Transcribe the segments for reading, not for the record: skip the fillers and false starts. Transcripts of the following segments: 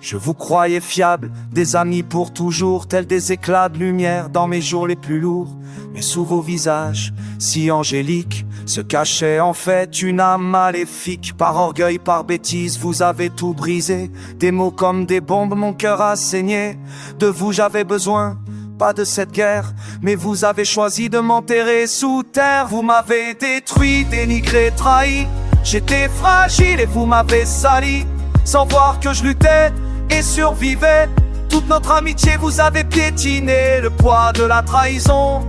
Je vous croyais fiable, des amis pour toujours, tels des éclats de lumière dans mes jours les plus lourds. Mais sous vos visages, si angéliques, se cachait en fait une âme maléfique. Par orgueil, par bêtise, vous avez tout brisé. Des mots comme des bombes, mon cœur a saigné. De vous j'avais besoin, pas de cette guerre, mais vous avez choisi de m'enterrer sous terre. Vous m'avez détruit, dénigré, trahi. J'étais fragile et vous m'avez sali, sans voir que je luttais et survivais. Toute notre amitié vous avez piétiné. Le poids de la trahison,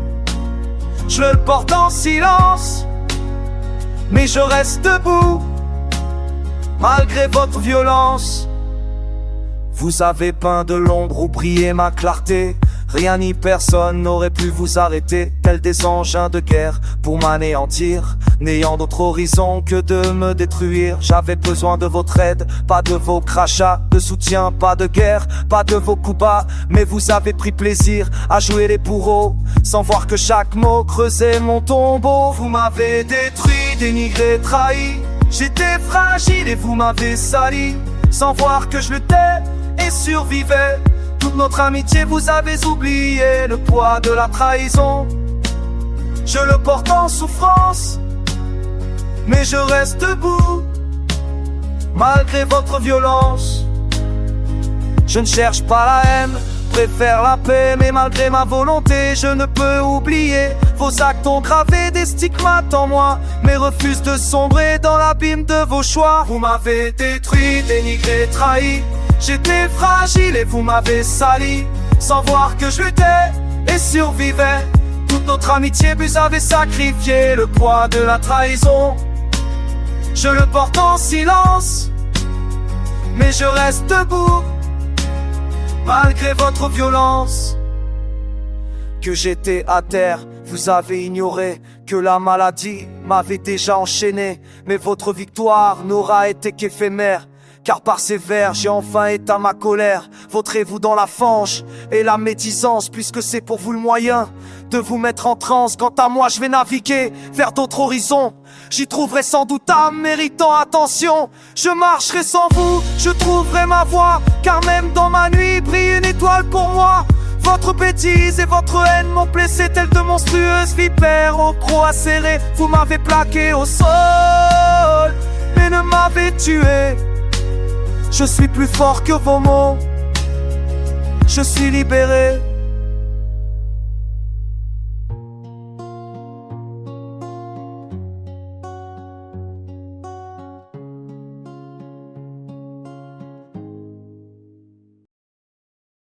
je le porte en silence, mais je reste debout, malgré votre violence. Vous avez peint de l'ombre où brillait ma clarté. Rien ni personne n'aurait pu vous arrêter, tels des engins de guerre pour m'anéantir. N'ayant d'autre horizon que de me détruire, j'avais besoin de votre aide, pas de vos crachats, de soutien, pas de guerre, pas de vos coups bas. Mais vous avez pris plaisir à jouer les bourreaux, sans voir que chaque mot creusait mon tombeau. Vous m'avez détruit, dénigré, trahi. J'étais fragile et vous m'avez sali, sans voir que je luttais et survivais. Toute notre amitié vous avez oublié. Le poids de la trahison, je le porte en souffrance, mais je reste debout, malgré votre violence. Je ne cherche pas la haine, préfère la paix. Mais malgré ma volonté, je ne peux oublier. Vos actes ont gravé des stigmates en moi, mais refuse de sombrer dans l'abîme de vos choix. Vous m'avez détruit, dénigré, trahi. J'étais fragile et vous m'avez sali, sans voir que je luttais et survivais. Toute notre amitié vous avez sacrifié. Le poids de la trahison, je le porte en silence, mais je reste debout, malgré votre violence. Que j'étais à terre, vous avez ignoré. Que la maladie m'avait déjà enchaîné. Mais votre victoire n'aura été qu'éphémère, car par ces vers j'ai enfin éteint ma colère. Voterez-vous dans la fange et la médisance, puisque c'est pour vous le moyen de vous mettre en transe. Quant à moi, je vais naviguer vers d'autres horizons. J'y trouverai sans doute âme méritant attention. Je marcherai sans vous, je trouverai ma voie, car même dans ma nuit brille une étoile pour moi. Votre bêtise et votre haine m'ont blessé, telles de monstrueuses vipères aux crocs acérés. Vous m'avez plaqué au sol, mais ne m'avez tué. Je suis plus fort que vos mots, je suis libéré.